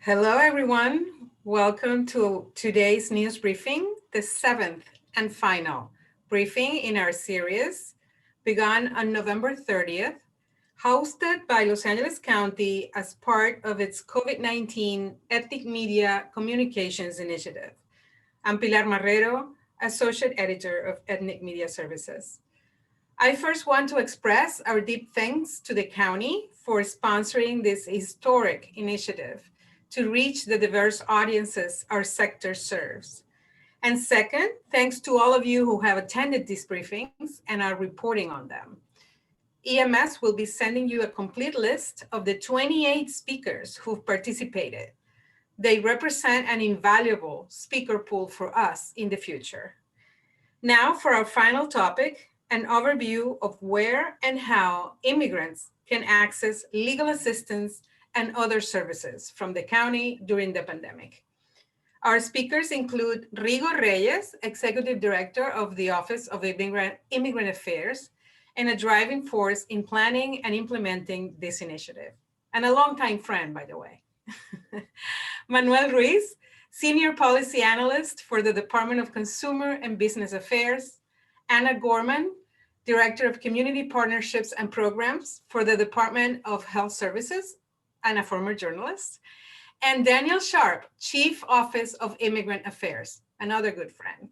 Hello, everyone. Welcome to today's news briefing, the seventh and final briefing in our series, begun on November 30th, hosted by Los Angeles County as part of its COVID-19 Ethnic Media Communications Initiative. I'm Pilar Marrero, Associate Editor of Ethnic Media Services. I first want to express our deep thanks to the county for sponsoring this historic initiative to reach the diverse audiences our sector serves. And second, thanks to all of you who have attended these briefings and are reporting on them. EMS will be sending you a complete list of the 28 speakers who've participated. They represent an invaluable speaker pool for us in the future. Now for our final topic, an overview of where and how immigrants can access legal assistance and other services from the county during the pandemic. Our speakers include Rigo Reyes, Executive Director of the Office of Immigrant Affairs, and a driving force in planning and implementing this initiative, and a longtime friend, by the way. Manuel Ruiz, Senior Policy Analyst for the Department of Consumer and Business Affairs. Anna Gorman, Director of Community Partnerships and Programs for the Department of Health Services, and a former journalist. And Daniel Sharp, Chief Office of Immigrant Affairs, another good friend.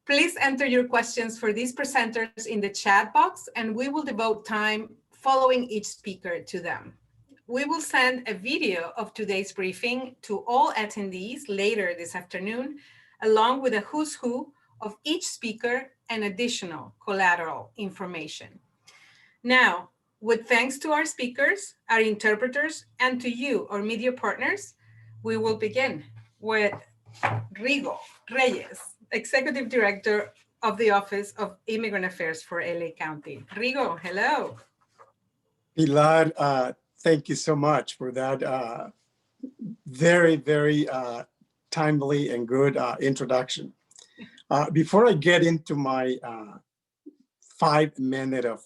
Please enter your questions for these presenters in the chat box, and we will devote time following each speaker to them. We will send a video of today's briefing to all attendees later this afternoon, along with a who's who of each speaker and additional collateral information. Now, with thanks to our speakers, our interpreters, and to you, our media partners, we will begin with Rigo Reyes, Executive Director of the Office of Immigrant Affairs for LA County. Rigo, hello. Pilar, thank you so much for that very timely and good introduction. Before I get into my 5 minute of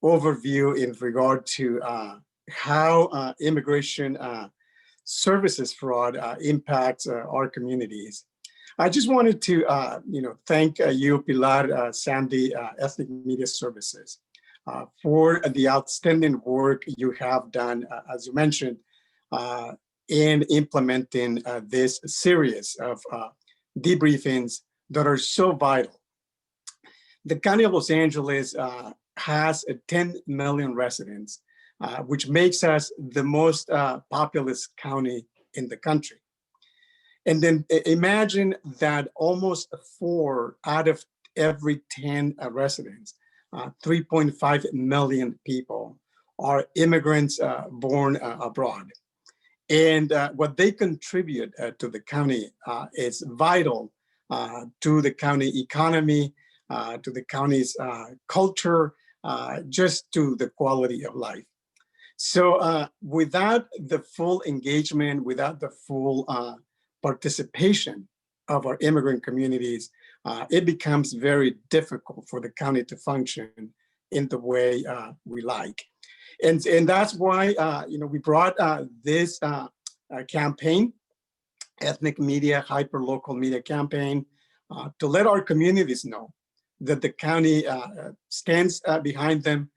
overview in regard to how immigration services fraud impacts our communities, I just wanted to thank you, Pilar, Sandy, Ethnic Media Services, for the outstanding work you have done, as you mentioned, in implementing this series of debriefings that are so vital. The County of Los Angeles has 10 million residents, which makes us the most populous county in the country. And then imagine that almost 4 out of every 10 residents, 3.5 million people, are immigrants born abroad. And what they contribute to the county is vital to the county economy, to the county's culture, just to the quality of life. So without the full engagement, without the full participation of our immigrant communities, it becomes very difficult for the county to function in the way we like. And that's why we brought this campaign, Ethnic Media, Hyperlocal Media Campaign, to let our communities know that the county stands behind them,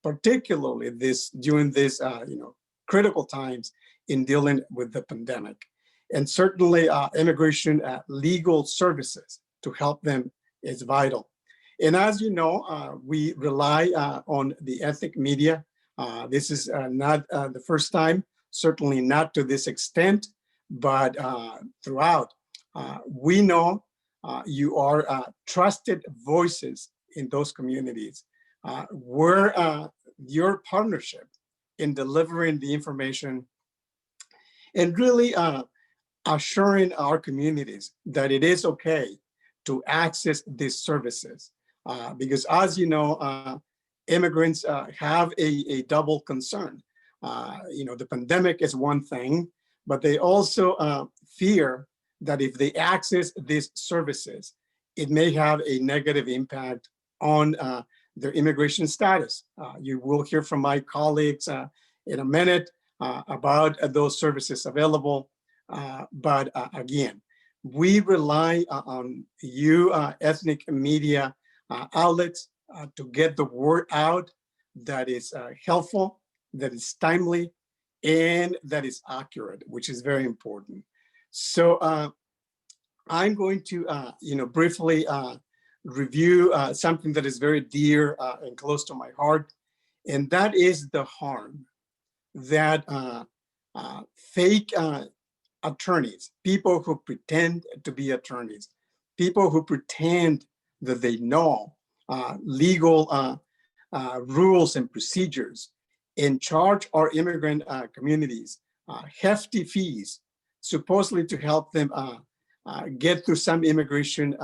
particularly during this critical times in dealing with the pandemic. And certainly immigration legal services to help them is vital. And as you know, we rely on the ethnic media. This is not the first time, certainly not to this extent, but throughout. We know you are trusted voices in those communities. We're your partnership in delivering the information and really assuring our communities that it is okay to access these services. Because as you know, immigrants have a double concern. The pandemic is one thing, but they also fear that if they access these services, it may have a negative impact on their immigration status. You will hear from my colleagues in a minute about those services available. But again, we rely on you ethnic media outlets to get the word out that is helpful, that is timely, and that is accurate, which is very important. So I'm going to, briefly review something that is very dear and close to my heart, and that is the harm that fake attorneys, people who pretend to be attorneys, people who pretend that they know legal rules and procedures, and charge our immigrant communities hefty fees, supposedly to help them get through some immigration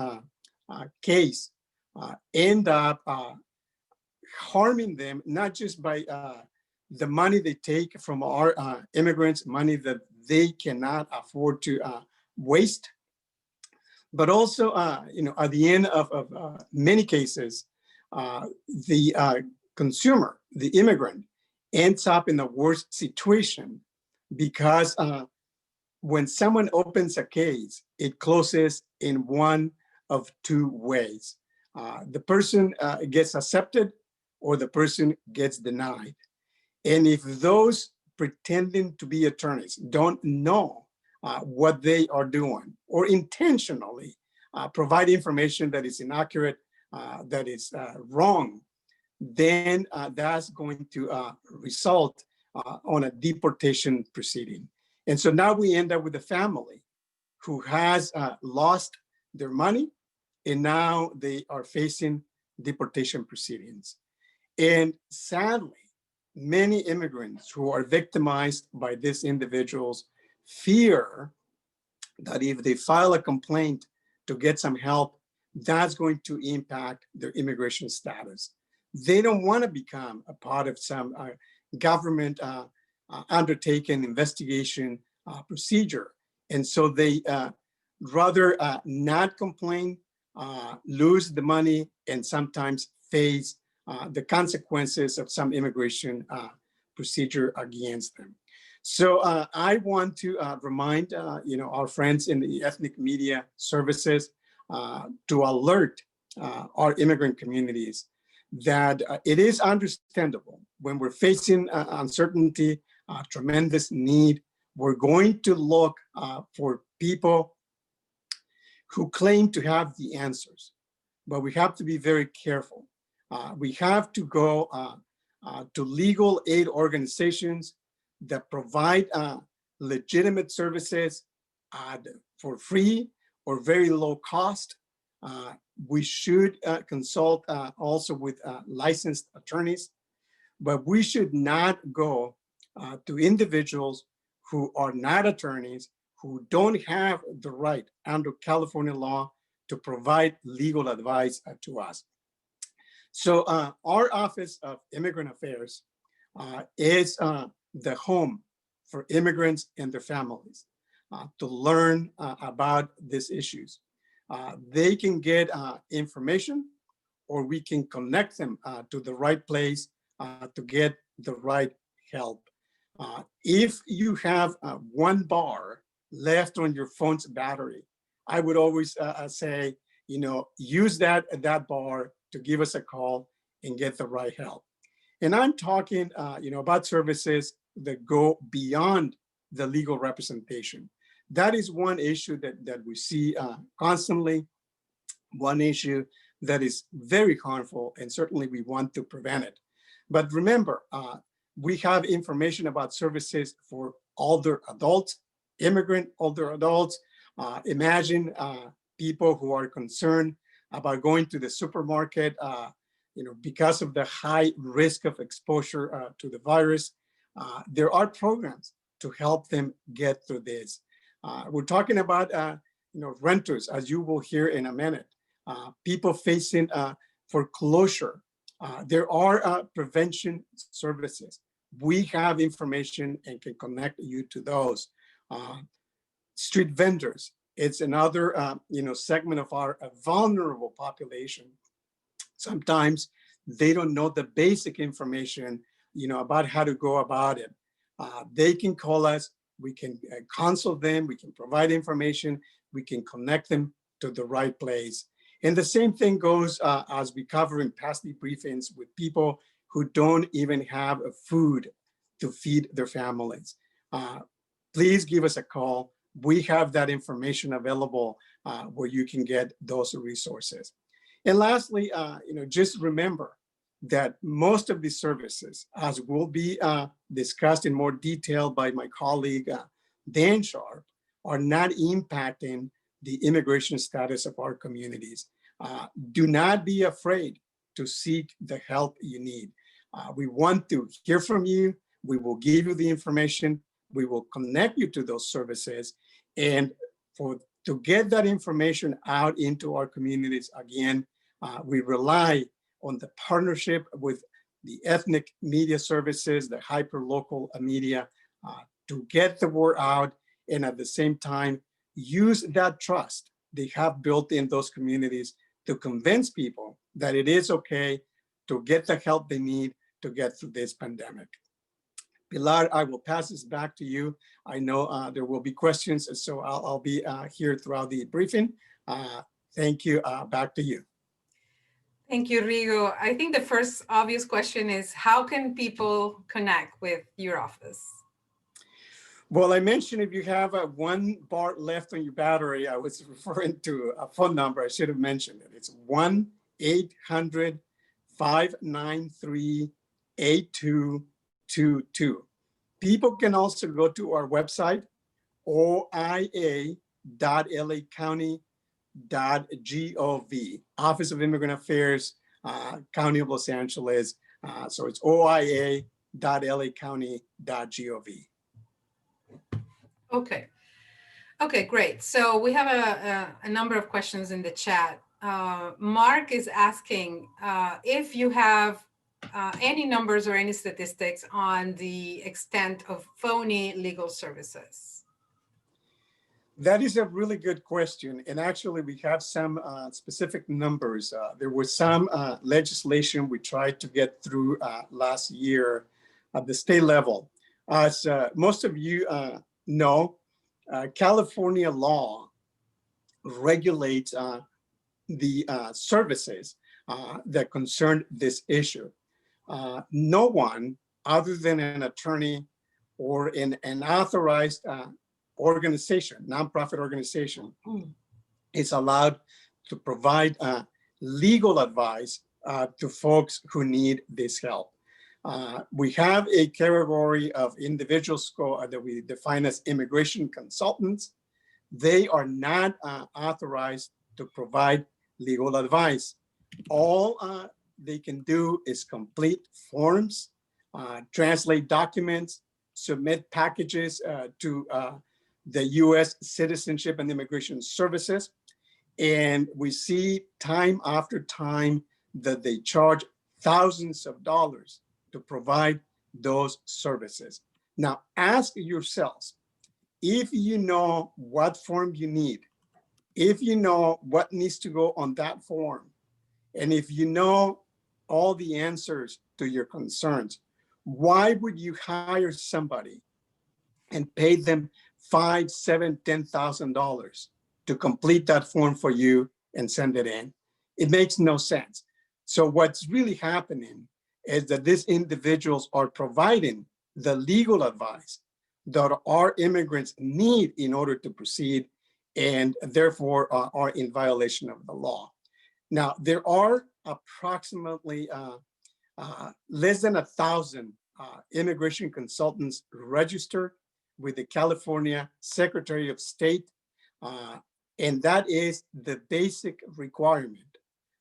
case, end up harming them, not just by the money they take from our immigrants, money that they cannot afford to waste, but also, at the end of many cases, the consumer, the immigrant, ends up in the worst situation because when someone opens a case, it closes in one of two ways. The person gets accepted or the person gets denied. And if those pretending to be attorneys don't know what they are doing or intentionally provide information that is inaccurate, that is wrong, then that's going to result on a deportation proceeding. And so now we end up with a family who has lost their money, and now they are facing deportation proceedings. And sadly, many immigrants who are victimized by these individuals fear that if they file a complaint to get some help, that's going to impact their immigration status. They don't want to become a part of some government undertaken investigation procedure. And so they rather not complain, lose the money, and sometimes face the consequences of some immigration procedure against them. So I want to remind our friends in the ethnic media services to alert our immigrant communities that it is understandable when we're facing uncertainty, tremendous need. We're going to look for people who claim to have the answers, but we have to be very careful. We have to go to legal aid organizations that provide legitimate services for free or very low cost. We should consult also with licensed attorneys, but we should not go to individuals who are not attorneys, who don't have the right under California law to provide legal advice to us. So our Office of Immigrant Affairs is the home for immigrants and their families to learn about these issues. They can get information, or we can connect them to the right place to get the right help. If you have one bar left on your phone's battery, I would always say, use that bar to give us a call and get the right help. And I'm talking, about services that go beyond the legal representation. That is one issue that we see constantly, one issue that is very harmful, and certainly we want to prevent it. But remember, we have information about services for older adults, immigrant older adults. Imagine people who are concerned about going to the supermarket, because of the high risk of exposure to the virus. There are programs to help them get through this. We're talking about, renters, as you will hear in a minute, people facing foreclosure. There are prevention services. We have information and can connect you to those. Street vendors, it's another, segment of our vulnerable population. Sometimes they don't know the basic information, about how to go about it. They can call us, we can consult them, we can provide information, we can connect them to the right place. And the same thing goes as we cover in past debriefings with people who don't even have a food to feed their families. Please give us a call. We have that information available where you can get those resources. And lastly, just remember that most of these services, as will be discussed in more detail by my colleague, Dan Sharp, are not impacting the immigration status of our communities. Do not be afraid to seek the help you need. We want to hear from you. We will give you the information. We will connect you to those services. And to get that information out into our communities, again, we rely on the partnership with the ethnic media services, the hyper-local media, to get the word out, and at the same time, use that trust they have built in those communities to convince people that it is okay to get the help they need to get through this pandemic. Pilar, I will pass this back to you. I know there will be questions, so I'll be here throughout the briefing. Thank you. Back to you. Thank you, Rigo. I think the first obvious question is, how can people connect with your office? Well, I mentioned if you have one bar left on your battery, I was referring to a phone number. I should have mentioned it. It's 1-800-593-8222. People can also go to our website, oia.lacounty.gov, Office of Immigrant Affairs, County of Los Angeles. So it's oia.lacounty.gov. Okay. Okay, great. So we have a number of questions in the chat. Mark is asking if you have any numbers or any statistics on the extent of phony legal services. That is a really good question. And actually, we have some specific numbers. There was some legislation we tried to get through last year at the state level. As most of you know, California law regulates the services that concern this issue. No one other than an attorney or an authorized organization, nonprofit organization, is allowed to provide legal advice to folks who need this help. We have a category of individuals that we define as immigration consultants. They are not authorized to provide legal advice. All they can do is complete forms, translate documents, submit packages to the U.S. Citizenship and Immigration Services. And we see time after time that they charge thousands of dollars to provide those services. Now, ask yourselves, if you know what form you need, if you know what needs to go on that form, and if you know all the answers to your concerns, why would you hire somebody and pay them $5,000, $7,000, $10,000 to complete that form for you and send it in? It makes no sense. So what's really happening is that these individuals are providing the legal advice that our immigrants need in order to proceed, and therefore are in violation of the law. Now, there are approximately less than 1,000 immigration consultants registered with the California Secretary of State, and that is the basic requirement,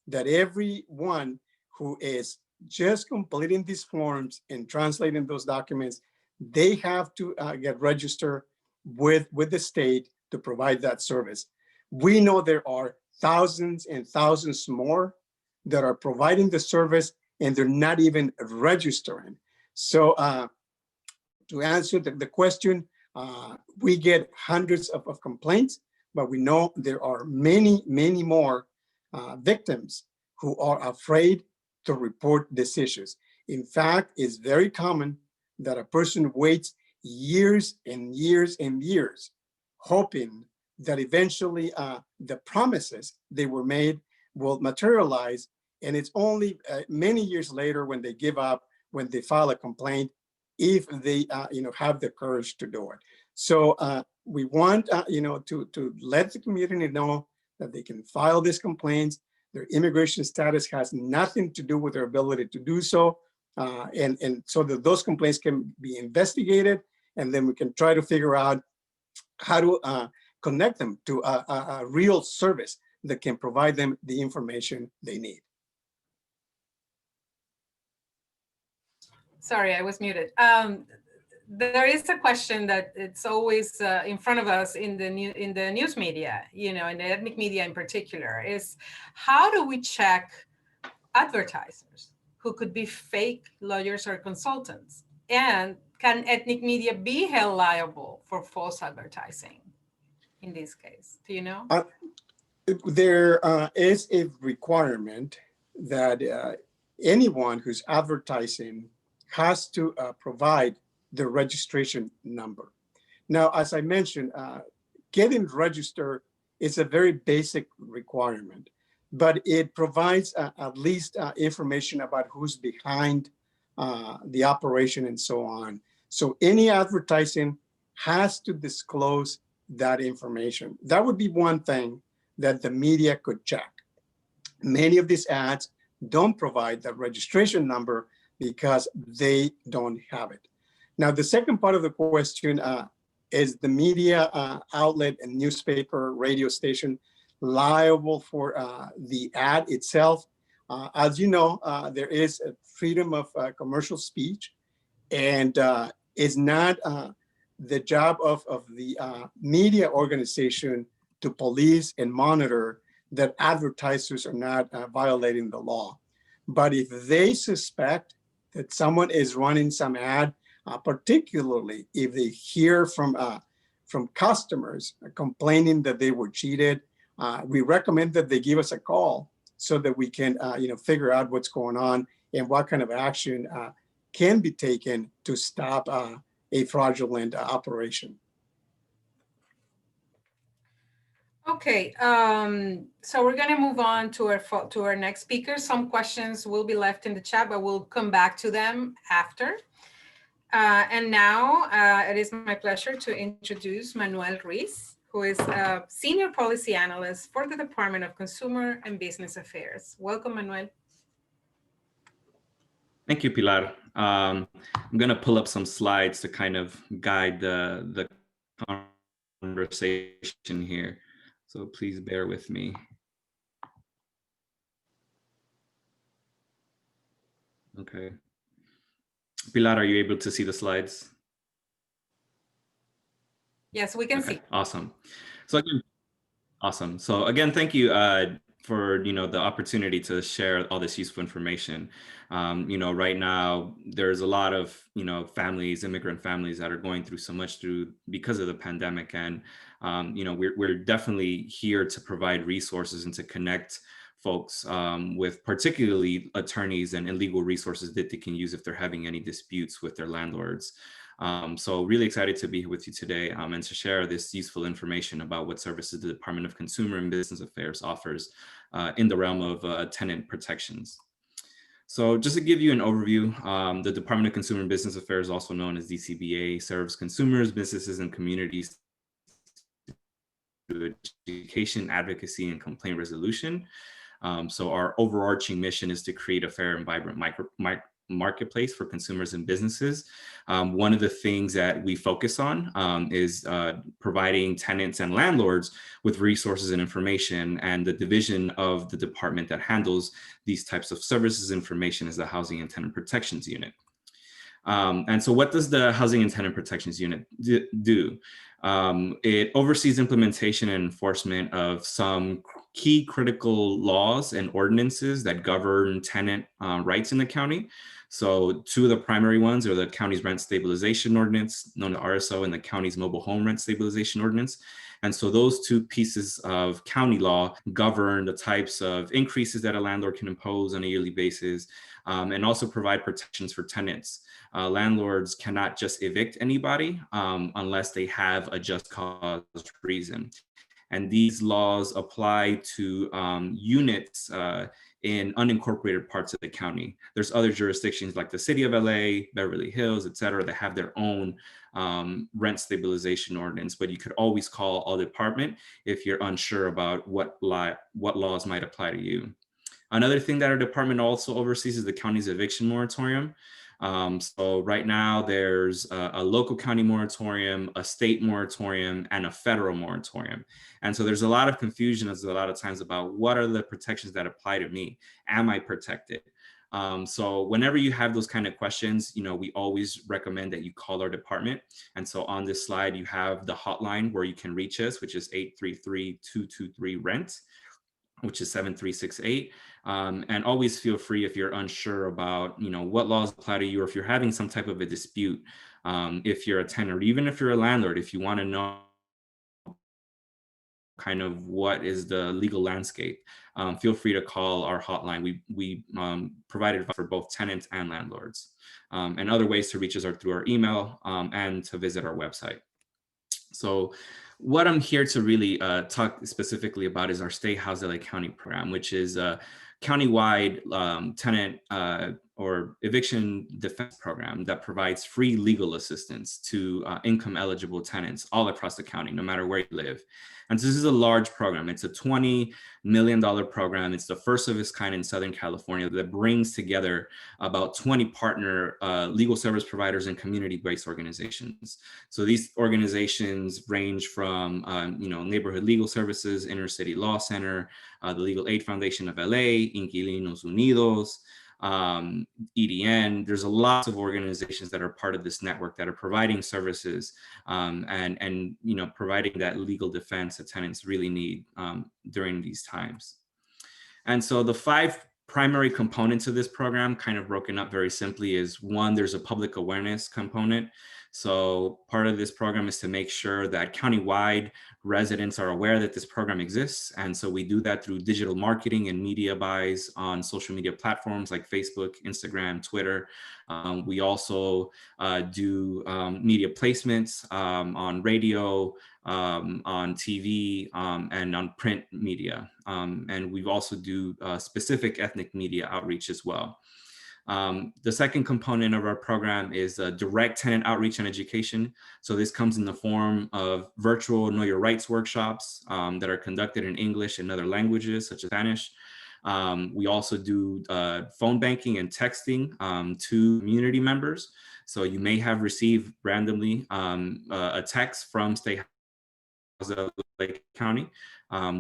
that everyone who is just completing these forms and translating those documents, they have to get registered with the state to provide that service. We know there are thousands and thousands more that are providing the service and they're not even registering. So to answer the question, we get hundreds of complaints, but we know there are many, many more victims who are afraid to report these issues. In fact, it's very common that a person waits years and years and years, hoping that eventually the promises they were made will materialize. And it's only many years later when they give up, when they file a complaint, if they have the courage to do it. So we want to let the community know that they can file these complaints. Their immigration status has nothing to do with their ability to do so. And so that those complaints can be investigated, and then we can try to figure out how to connect them to a real service that can provide them the information they need. Sorry, I was muted. There is a question that it's always in front of us in the news media, in the ethnic media in particular, is how do we check advertisers who could be fake lawyers or consultants? And can ethnic media be held liable for false advertising in this case? Do you know? There is a requirement that anyone who's advertising has to provide the registration number. Now, as I mentioned, getting registered is a very basic requirement, but it provides at least information about who's behind the operation and so on. So any advertising has to disclose that information. That would be one thing that the media could check. Many of these ads don't provide the registration number because they don't have it. Now, the second part of the question is the media outlet and newspaper, radio station liable for the ad itself? As you know, there is a freedom of commercial speech, and it's not the job of the media organization to police and monitor that advertisers are not violating the law. But if they suspect that someone is running some ad, particularly if they hear from customers complaining that they were cheated, we recommend that they give us a call so that we can figure out what's going on and what kind of action can be taken to stop a fraudulent operation. Okay, so we're going to move on to our next speaker. Some questions will be left in the chat, but we'll come back to them after. And now it is my pleasure to introduce Manuel Ruiz, who is a Senior Policy Analyst for the Department of Consumer and Business Affairs. Welcome, Manuel. Thank you, Pilar. I'm going to pull up some slides to kind of guide the conversation here. So please bear with me. Okay. Pilar, are you able to see the slides? Yes, we can see. Awesome. So again, awesome. So again, thank you for the opportunity to share all this useful information. Right now there's a lot of families, immigrant families, that are going through so much because of the pandemic, and we're definitely here to provide resources and to connect folks with particularly attorneys and legal resources that they can use if they're having any disputes with their landlords. So really excited to be here with you today and to share this useful information about what services the Department of Consumer and Business Affairs offers in the realm of tenant protections. So just to give you an overview, the Department of Consumer and Business Affairs, also known as DCBA, serves consumers, businesses, and communities through education, advocacy, and complaint resolution. So our overarching mission is to create a fair and vibrant marketplace for consumers and businesses. One of the things that we focus on is providing tenants and landlords with resources and information, and the division of the department that handles these types of services information is the Housing and Tenant Protections Unit. And so what does the Housing and Tenant Protections Unit do? It oversees implementation and enforcement of some key critical laws and ordinances that govern tenant rights in the county. So two of the primary ones are the county's rent stabilization ordinance, known as RSO, and the county's mobile home rent stabilization ordinance. And so those two pieces of county law govern the types of increases that a landlord can impose on a yearly basis, and also provide protections for tenants. Landlords cannot just evict anybody unless they have a just cause reason. And these laws apply to units in unincorporated parts of the county. There's other jurisdictions like the city of LA, Beverly Hills, et cetera, that have their own rent stabilization ordinance, but you could always call our department if you're unsure about what laws might apply to you. Another thing that our department also oversees is the county's eviction moratorium. So right now there's a local county moratorium, a state moratorium, and a federal moratorium. And so there's a lot of confusion as a lot of times about what are the protections that apply to me? Am I protected? So whenever you have those kind of questions, we always recommend that you call our department. And so on this slide, you have the hotline where you can reach us, which is 833-223-RENT, which is 7368. And always feel free if you're unsure about, what laws apply to you, or if you're having some type of a dispute, if you're a tenant, or even if you're a landlord, if you want to know kind of what is the legal landscape, feel free to call our hotline. We provide advice for both tenants and landlords. And other ways to reach us are through our email and to visit our website. So what I'm here to really talk specifically about is our Stay Housed LA County program, which is a countywide tenant or eviction defense program that provides free legal assistance to income eligible tenants all across the county, no matter where you live. And so this is a large program. It's a $20 million program. It's the first of its kind in Southern California that brings together about 20 partner legal service providers and community-based organizations. So these organizations range from, Neighborhood Legal Services, Inner City Law Center, the Legal Aid Foundation of LA, Inquilinos Unidos, EDN. There's a lot of organizations that are part of this network that are providing services and providing that legal defense that tenants really need during these times. And so the 5 primary components of this program, kind of broken up very simply, is one, there's a public awareness component. So part of this program is to make sure that countywide residents are aware that this program exists. And so we do that through digital marketing and media buys on social media platforms like Facebook, Instagram, Twitter. We also do media placements on radio, on TV, and on print media. And we've also do specific ethnic media outreach as well. The second component of our program is direct tenant outreach and education. So this comes in the form of virtual Know Your Rights workshops that are conducted in English and other languages, such as Spanish. We also do phone banking and texting to community members. So you may have received randomly a text from Stay Lake County.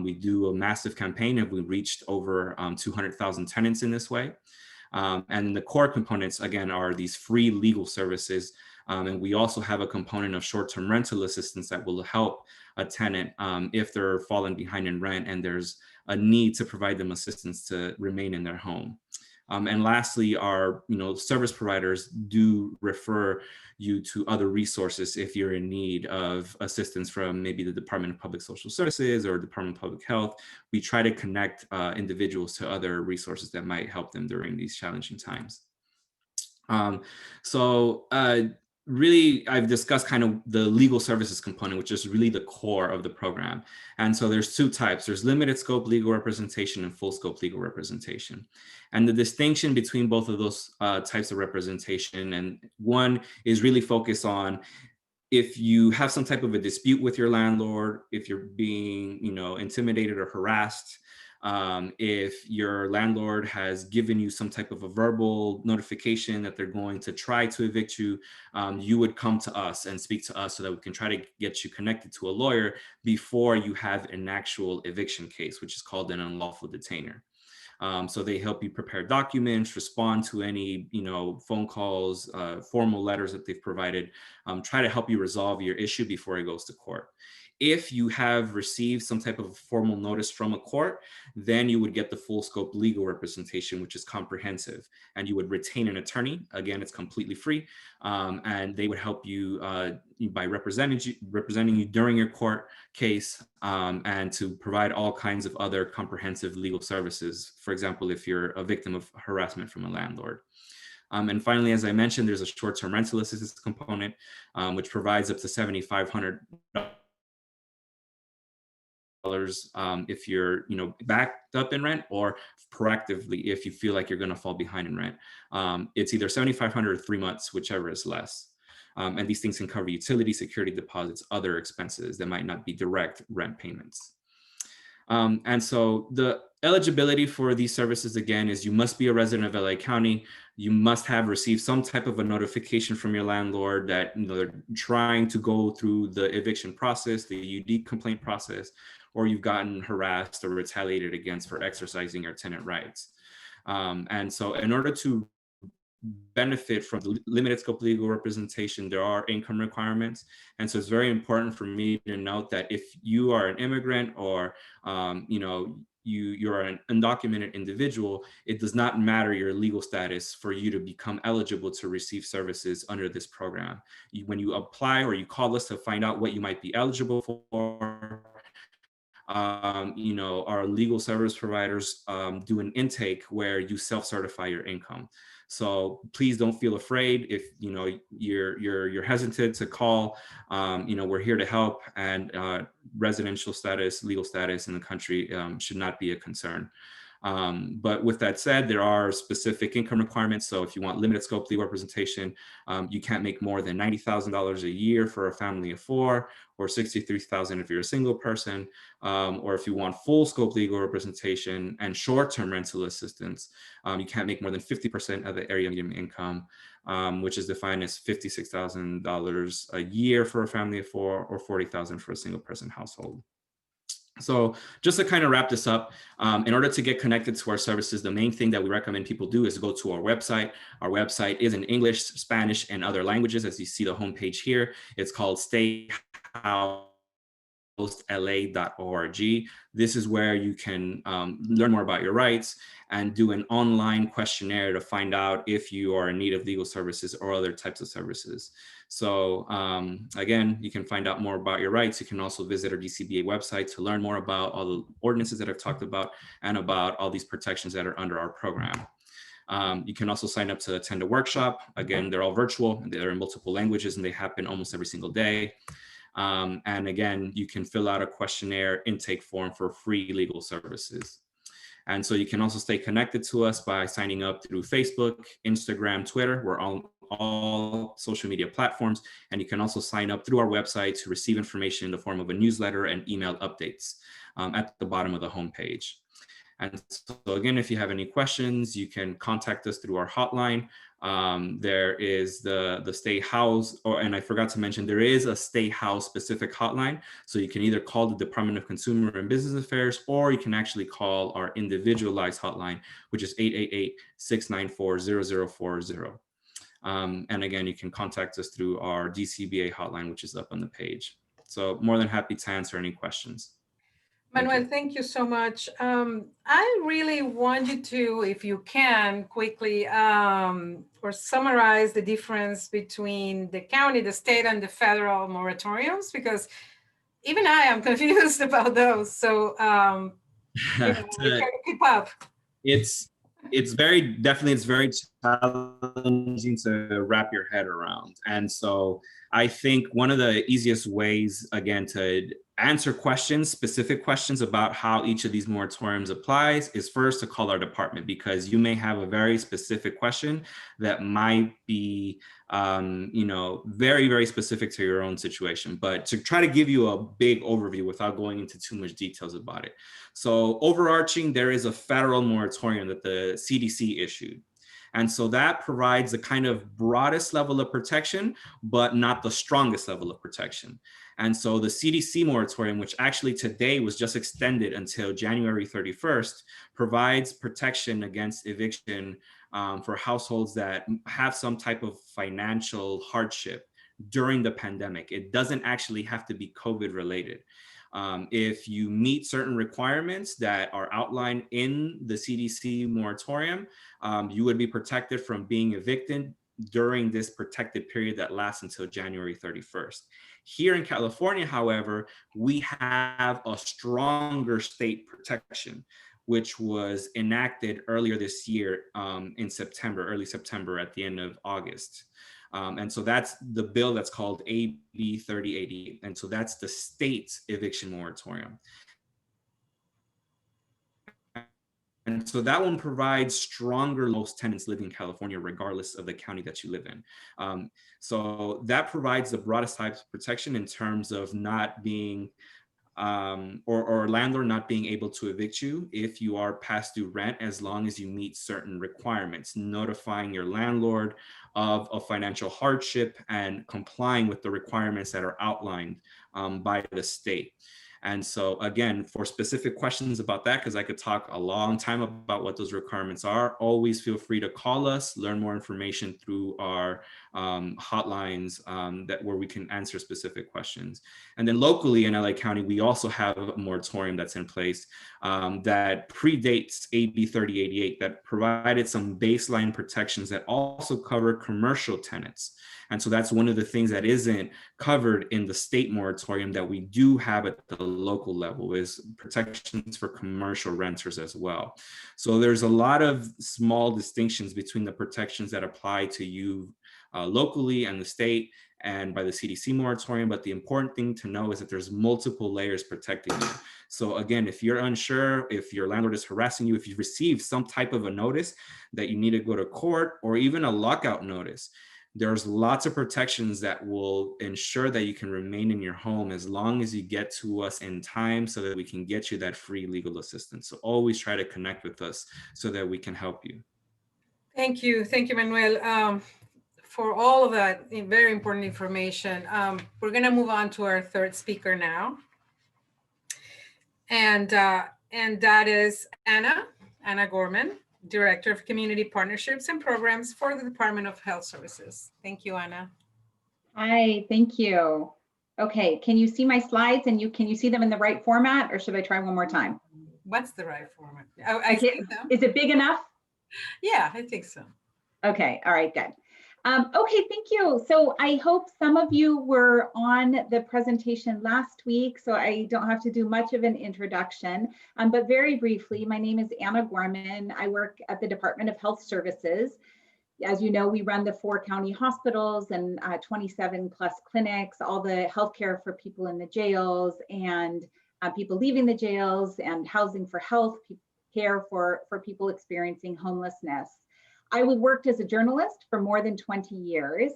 We do a massive campaign and we reached over 200,000 tenants in this way. And the core components, again, are these free legal services. And we also have a component of short-term rental assistance that will help a tenant if they're falling behind in rent and there's a need to provide them assistance to remain in their home. And lastly, our service providers do refer you to other resources if you're in need of assistance from maybe the Department of Public Social Services or Department of Public Health. We try to connect individuals to other resources that might help them during these challenging times. Really, I've discussed kind of the legal services component, which is really the core of the program. And so there's 2 types. There's limited scope legal representation and full scope legal representation. And the distinction between both of those types of representation, and one is really focused on if you have some type of a dispute with your landlord, if you're being, intimidated or harassed, if your landlord has given you some type of a verbal notification that they're going to try to evict you, you would come to us and speak to us so that we can try to get you connected to a lawyer before you have an actual eviction case, which is called an unlawful detainer. So they help you prepare documents, respond to any, phone calls, formal letters that they've provided, try to help you resolve your issue before it goes to court. If you have received some type of formal notice from a court, then you would get the full scope legal representation, which is comprehensive, and you would retain an attorney. Again, it's completely free, and they would help you by representing you during your court case, and to provide all kinds of other comprehensive legal services. For example, if you're a victim of harassment from a landlord. And finally, as I mentioned, there's a short-term rental assistance component, which provides up to $7,500 if you're backed up in rent, or proactively if you feel like you're going to fall behind in rent. It's either $7,500 or 3 months, whichever is less. And these things can cover utility, security deposits, other expenses that might not be direct rent payments. And so the eligibility for these services, again, is you must be a resident of LA County. You must have received some type of a notification from your landlord that they're trying to go through the eviction process, the UD complaint process, or you've gotten harassed or retaliated against for exercising your tenant rights. And so in order to benefit from the limited scope legal representation, there are income requirements. And so it's very important for me to note that if you are an immigrant, or you're an undocumented individual, it does not matter your legal status for you to become eligible to receive services under this program. When you apply or you call us to find out what you might be eligible for, our legal service providers do an intake where you self-certify your income. So please don't feel afraid if you're hesitant to call. We're here to help, and residential status, legal status in the country should not be a concern. But with that said, there are specific income requirements. So if you want limited scope legal representation, you can't make more than $90,000 a year for a family of 4, or $63,000 if you're a single person, or if you want full scope legal representation and short-term rental assistance, you can't make more than 50% of the area median income, which is defined as $56,000 a year for a family of 4, or $40,000 for a single person household. So just to kind of wrap this up, in order to get connected to our services, the main thing that we recommend people do is go to our website. Our website is in English, Spanish, and other languages. As you see the homepage here, it's called stayhousela.org. This is where you can learn more about your rights and do an online questionnaire to find out if you are in need of legal services or other types of services. So again, you can find out more about your rights. You can also visit our DCBA website to learn more about all the ordinances that I've talked about and about all these protections that are under our program. You can also sign up to attend a workshop. Again, they're all virtual, they're in multiple languages, and they happen almost every single day. And again, you can fill out a questionnaire intake form for free legal services. And so you can also stay connected to us by signing up through Facebook, Instagram, Twitter. We're on all social media platforms. And you can also sign up through our website to receive information in the form of a newsletter and email updates at the bottom of the homepage. And so again, if you have any questions, you can contact us through our hotline. There is the Stay House, and I forgot to mention, there is a Stay House specific hotline. So you can either call the Department of Consumer and Business Affairs, or you can actually call our individualized hotline, which is 888-694-0040. And again, you can contact us through our DCBA hotline, which is up on the page. So more than happy to answer any questions. Manuel, thank you so much. I really want you to, if you can, quickly or summarize the difference between the county, the state, and the federal moratoriums, because even I am confused about those. So we try to keep up. It's very challenging to wrap your head around. And so I think one of the easiest ways, again, to answer specific questions about how each of these moratoriums applies is first to call our department, because you may have a very specific question that might be very, very specific to your own situation. But to try to give you a big overview without going into too much details about it. So overarching, there is a federal moratorium that the CDC issued. And so that provides the kind of broadest level of protection, but not the strongest level of protection. And so the CDC moratorium, which actually today was just extended until January 31st, provides protection against eviction for households that have some type of financial hardship during the pandemic. It doesn't actually have to be COVID related. If you meet certain requirements that are outlined in the CDC moratorium, you would be protected from being evicted during this protected period that lasts until January 31st. Here in California, however, we have a stronger state protection, which was enacted earlier this year in September, early September, at the end of August. And so that's the bill that's called AB 3088. And so that's the state's eviction moratorium. And so that one provides stronger most tenants living in California, regardless of the county that you live in. So that provides the broadest type of protection in terms of not being or landlord not being able to evict you if you are past due rent, as long as you meet certain requirements, notifying your landlord of a financial hardship and complying with the requirements that are outlined by the state. And so again, for specific questions about that, because I could talk a long time about what those requirements are, always feel free to call us, learn more information through our hotlines where we can answer specific questions. And then locally in LA County, we also have a moratorium that's in place that predates AB 3088, that provided some baseline protections that also cover commercial tenants. And so that's one of the things that isn't covered in the state moratorium that we do have at the local level, is protections for commercial renters as well. So there's a lot of small distinctions between the protections that apply to you locally and the state and by the CDC moratorium. But the important thing to know is that there's multiple layers protecting you. So again, if you're unsure, if your landlord is harassing you, if you've received some type of a notice that you need to go to court, or even a lockout notice, there's lots of protections that will ensure that you can remain in your home as long as you get to us in time, so that we can get you that free legal assistance. So always try to connect with us so that we can help you. Thank you, Manuel, for all of that very important information. We're going to move on to our third speaker now, and that is Anna Gorman, Director of Community Partnerships and Programs for the Department of Health Services. Thank you, Anna. Hi, thank you. Okay, can you see my slides, and can you see them in the right format, or should I try one more time? What's the right format? I think so. Is it big enough? Yeah, I think so. Okay, all right, good. Okay, thank you. So I hope some of you were on the presentation last week, so I don't have to do much of an introduction, but very briefly, my name is Anna Gorman. I work at the Department of Health Services. As you know, we run the 4 county hospitals and 27 plus clinics, all the healthcare for people in the jails and people leaving the jails, and housing for health care for people experiencing homelessness. I worked as a journalist for more than 20 years.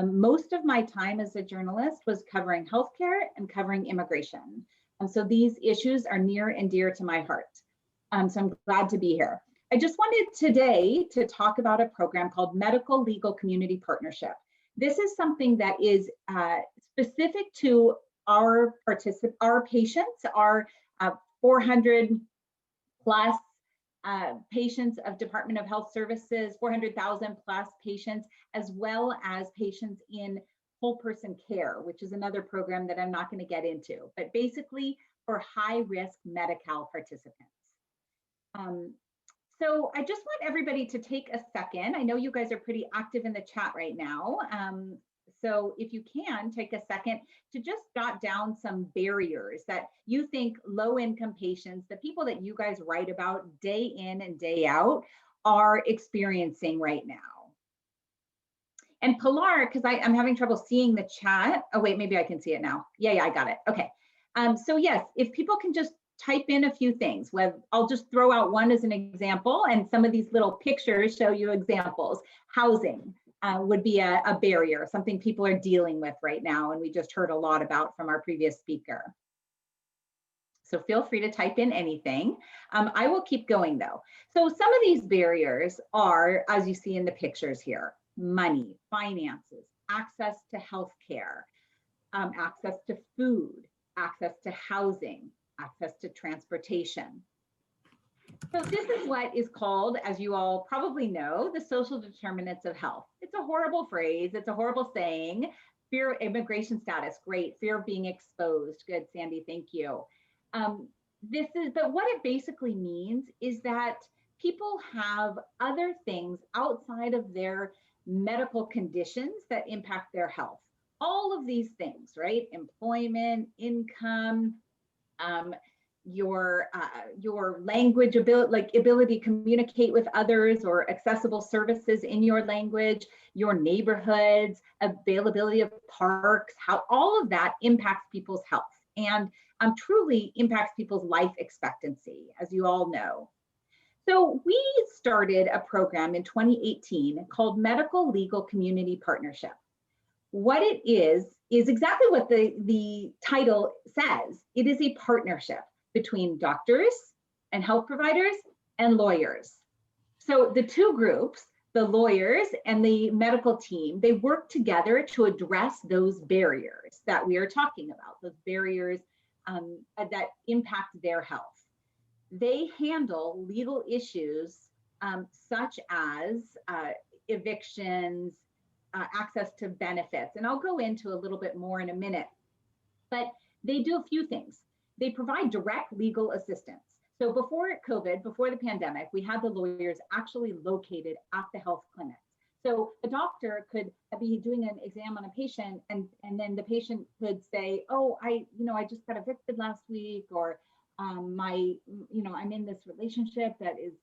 Most of my time as a journalist was covering healthcare and covering immigration. And so these issues are near and dear to my heart. So I'm glad to be here. I just wanted today to talk about a program called Medical Legal Community Partnership. This is something that is specific to our patients, our 400 plus patients of Department of Health Services, 400,000 plus patients, as well as patients in whole person care, which is another program that I'm not going to get into, but basically for high risk Medi-Cal participants. So I just want everybody to take a second. I know you guys are pretty active in the chat right now. So if you can take a second to just jot down some barriers that you think low-income patients, the people that you guys write about day in and day out, are experiencing right now. And Pilar, because I'm having trouble seeing the chat. Oh wait, maybe I can see it now. Yeah, I got it. Okay. So yes, if people can just type in a few things. I'll just throw out one as an example, and some of these little pictures show you examples. Housing would be a barrier, something people are dealing with right now, and we just heard a lot about from our previous speaker. So feel free to type in anything. I will keep going though. So some of these barriers are, as you see in the pictures here, money, finances, access to healthcare, access to food, access to housing, access to transportation. So this is what is called, as you all probably know, the social determinants of health. It's a horrible phrase, it's a horrible saying, Fear of immigration status, great. Fear of being exposed, good, Sandy, thank you. But what it basically means is that people have other things outside of their medical conditions that impact their health. All of these things, right? Employment, income, your language ability to communicate with others or accessible services in your language, your neighborhoods, availability of parks, how all of that impacts people's health and truly impacts people's life expectancy, as you all know. So we started a program in 2018 called Medical Legal Community Partnership. What it is exactly what the title says. It is a partnership between doctors and health providers and lawyers. So the two groups, the lawyers and the medical team, they work together to address those barriers that we are talking about, those barriers that impact their health. They handle legal issues such as evictions, access to benefits. And I'll go into a little bit more in a minute, but they do a few things. They provide direct legal assistance. So before COVID, before the pandemic, we had the lawyers actually located at the health clinics. So a doctor could be doing an exam on a patient and then the patient could say, oh, I just got evicted last week, or I'm in this relationship that is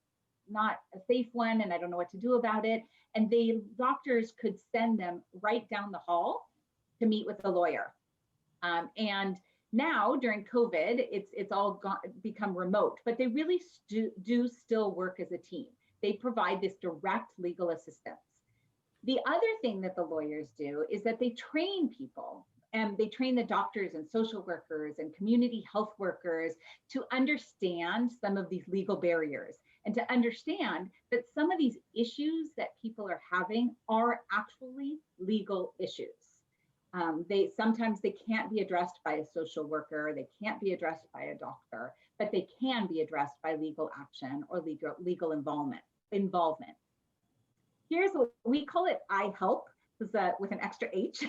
not a safe one and I don't know what to do about it. And the doctors could send them right down the hall to meet with a lawyer. And now during COVID, it's all become remote, but they really do still work as a team. They provide this direct legal assistance. The other thing that the lawyers do is that they train people, and they train the doctors and social workers and community health workers to understand some of these legal barriers and to understand that some of these issues that people are having are actually legal issues. Sometimes they can't be addressed by a social worker, they can't be addressed by a doctor, but they can be addressed by legal action or legal involvement. Here's what we call it, I help, with an extra H,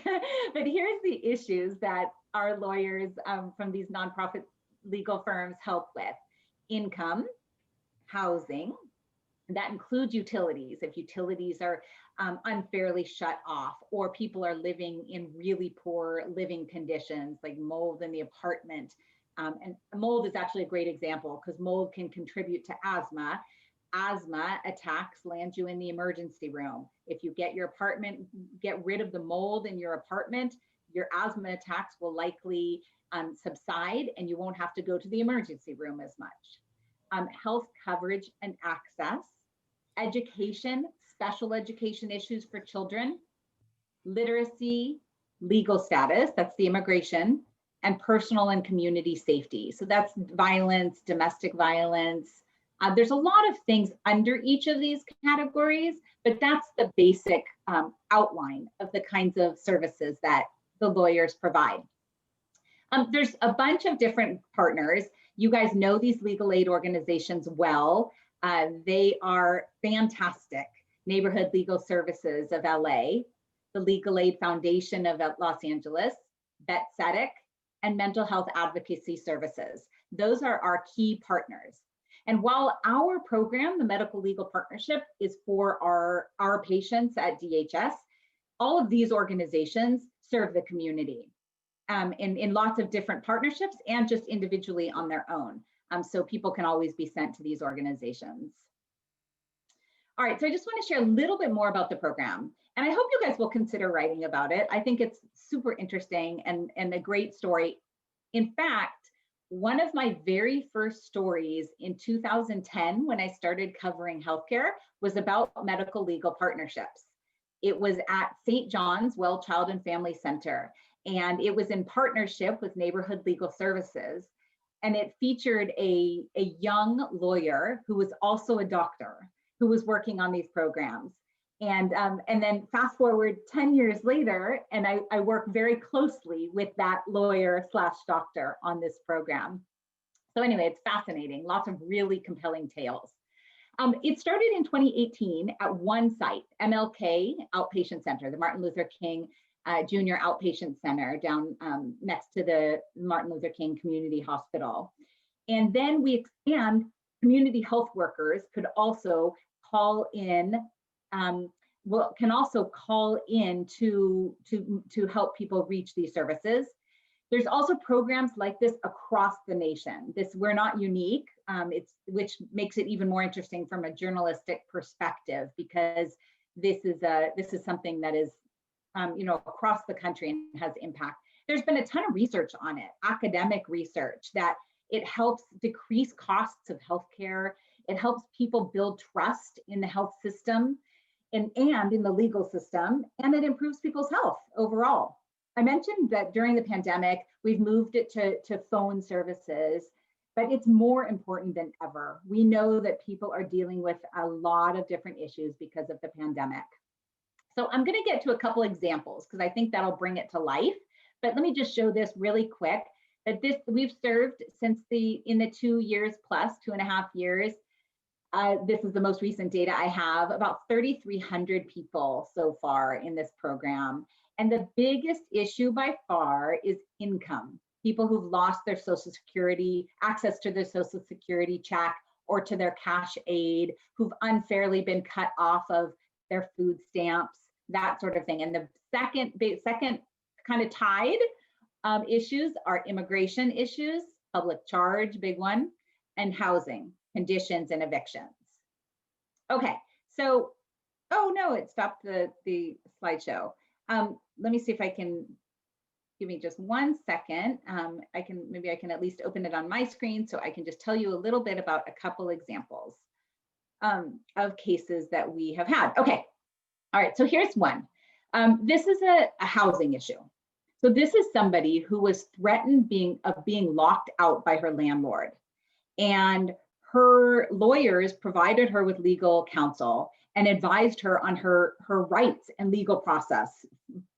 but here's the issues that our lawyers from these nonprofit legal firms help with. Income, housing, that includes utilities. If utilities are unfairly shut off, or people are living in really poor living conditions, like mold in the apartment. And mold is actually a great example because mold can contribute to asthma. Asthma attacks land you in the emergency room. If you get rid of the mold in your apartment, your asthma attacks will likely subside and you won't have to go to the emergency room as much. Health coverage and access, education, special education issues for children, literacy, legal status, that's the immigration, and personal and community safety. So that's violence, domestic violence. There's a lot of things under each of these categories, but that's the basic outline of the kinds of services that the lawyers provide. There's a bunch of different partners. You guys know these legal aid organizations well. They are fantastic. Neighborhood Legal Services of LA, the Legal Aid Foundation of Los Angeles, BetCetic, and Mental Health Advocacy Services. Those are our key partners. And while our program, the Medical Legal Partnership, is for our patients at DHS, all of these organizations serve the community in lots of different partnerships and just individually on their own. So people can always be sent to these organizations. All right, so I just want to share a little bit more about the program. And I hope you guys will consider writing about it. I think it's super interesting and a great story. In fact, one of my very first stories in 2010, when I started covering healthcare, was about medical legal partnerships. It was at St. John's Well Child and Family Center, and it was in partnership with Neighborhood Legal Services. And it featured a young lawyer who was also a doctor who was working on these programs. And then fast forward 10 years later, and I work very closely with that lawyer / doctor on this program. So anyway, it's fascinating, lots of really compelling tales. It started in 2018 at one site, MLK Outpatient Center, the Martin Luther King Junior Outpatient Center down next to the Martin Luther King Community Hospital. And then we expand, community health workers could also call in, can also call in to help people reach these services. There's also programs like this across the nation. We're not unique, which makes it even more interesting from a journalistic perspective, because this is something that is across the country and has impact. There's been a ton of research on it, academic research, that it helps decrease costs of healthcare. It helps people build trust in the health system and in the legal system, and it improves people's health overall. I mentioned that during the pandemic, we've moved it to phone services, but it's more important than ever. We know that people are dealing with a lot of different issues because of the pandemic. So I'm going to get to a couple examples because I think that'll bring it to life. But let me just show this really quick. That we've served since in the 2 years plus, 2.5 years. This is the most recent data I have, about 3,300 people so far in this program. And the biggest issue by far is income. People who've lost their Social Security, access to their Social Security check or to their cash aid, who've unfairly been cut off of their food stamps, that sort of thing. And the second kind of tied issues are immigration issues, public charge, big one, and housing conditions and evictions. Okay, so, oh no, it stopped the slideshow. Let me see if I can, give me just 1 second. Maybe I can at least open it on my screen so I can just tell you a little bit about a couple examples of cases that we have had. Okay, all right, so here's one. This is a housing issue. So this is somebody who was threatened of being locked out by her landlord, and her lawyers provided her with legal counsel and advised her on her rights and legal process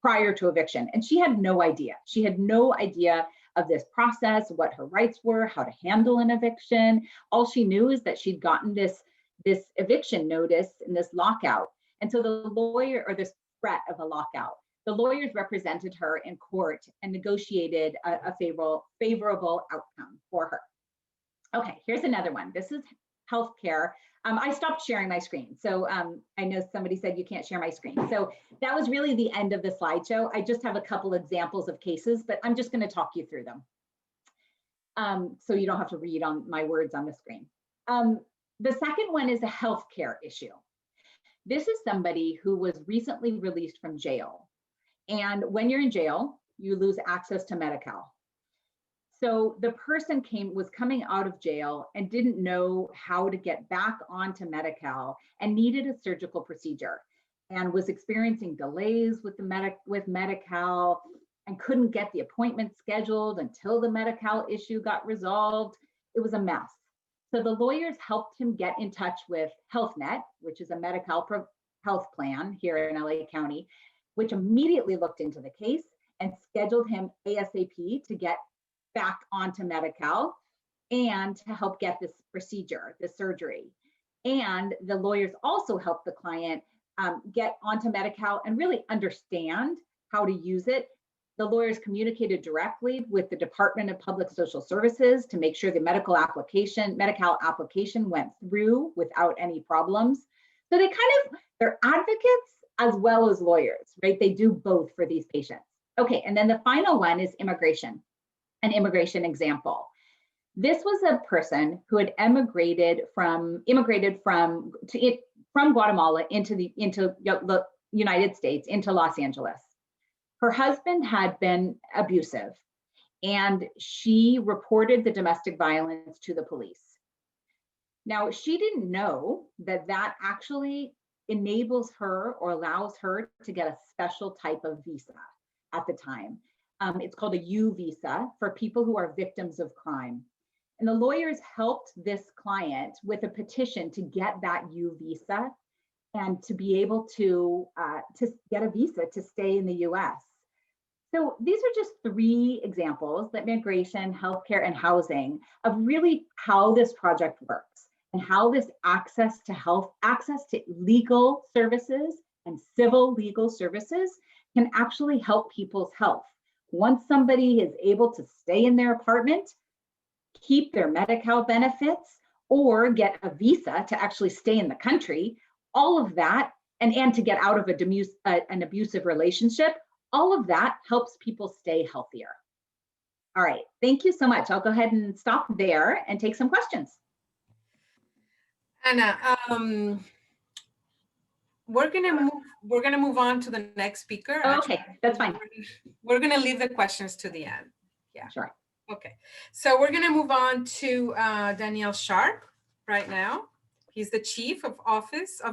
prior to eviction. And she had no idea. She had no idea of this process, what her rights were, how to handle an eviction. All she knew is that she'd gotten this eviction notice and this lockout. And so the lawyer, or this threat of a lockout, the lawyers represented her in court and negotiated a favorable outcome for her. Okay, here's another one. This is healthcare. I stopped sharing my screen. So I know somebody said you can't share my screen. So that was really the end of the slideshow. I just have a couple examples of cases, but I'm just going to talk you through them. So you don't have to read on my words on the screen. The second one is a healthcare issue. This is somebody who was recently released from jail. And when you're in jail, you lose access to Medi-Cal. So the person was coming out of jail and didn't know how to get back onto Medi-Cal and needed a surgical procedure and was experiencing delays with Medi-Cal and couldn't get the appointment scheduled until the Medi-Cal issue got resolved. It was a mess. So the lawyers helped him get in touch with HealthNet, which is a Medi-Cal health plan here in LA County, which immediately looked into the case and scheduled him ASAP to get back onto Medi-Cal and to help get this procedure, this surgery. And the lawyers also helped the client get onto Medi-Cal and really understand how to use it. The lawyers communicated directly with the Department of Public Social Services to make sure the Medi-Cal application went through without any problems. So they're advocates as well as lawyers, right? They do both for these patients. Okay, and then the final one is immigration, an immigration example. This was a person who had immigrated from Guatemala into the United States, into Los Angeles. Her husband had been abusive, and she reported the domestic violence to the police. Now, she didn't know that actually enables her or allows her to get a special type of visa at the time. It's called a U visa for people who are victims of crime. And the lawyers helped this client with a petition to get that U visa and to be able to get a visa to stay in the US. So these are just 3 examples, that migration, healthcare, and housing, of really how this project works and how this access to legal services and civil legal services can actually help people's health. Once somebody is able to stay in their apartment, keep their Medi-Cal benefits, or get a visa to actually stay in the country, all of that, and to get out of an abusive relationship, all of that helps people stay healthier. All right, thank you so much. I'll go ahead and stop there and take some questions. Anna, we're gonna move on to the next speaker. Oh, okay, that's fine. We're gonna leave the questions to the end. Yeah. Sure. Okay. So we're gonna move on to Daniel Sharp right now. He's the Chief of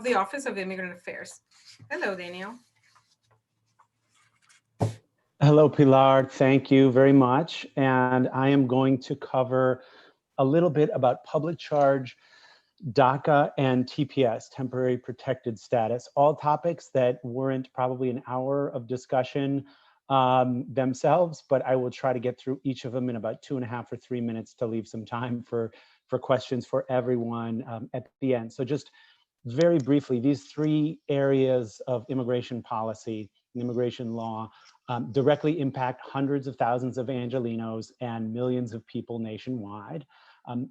the Office of Immigrant Affairs. Hello, Daniel. Hello, Pilar. Thank you very much. And I am going to cover a little bit about public charge, DACA, and TPS, temporary protected status, all topics that warrant probably an hour of discussion themselves, but I will try to get through each of them in about 2.5 or 3 minutes to leave some time for questions for everyone at the end. So just very briefly, these 3 areas of immigration policy and immigration law directly impact hundreds of thousands of Angelenos and millions of people nationwide.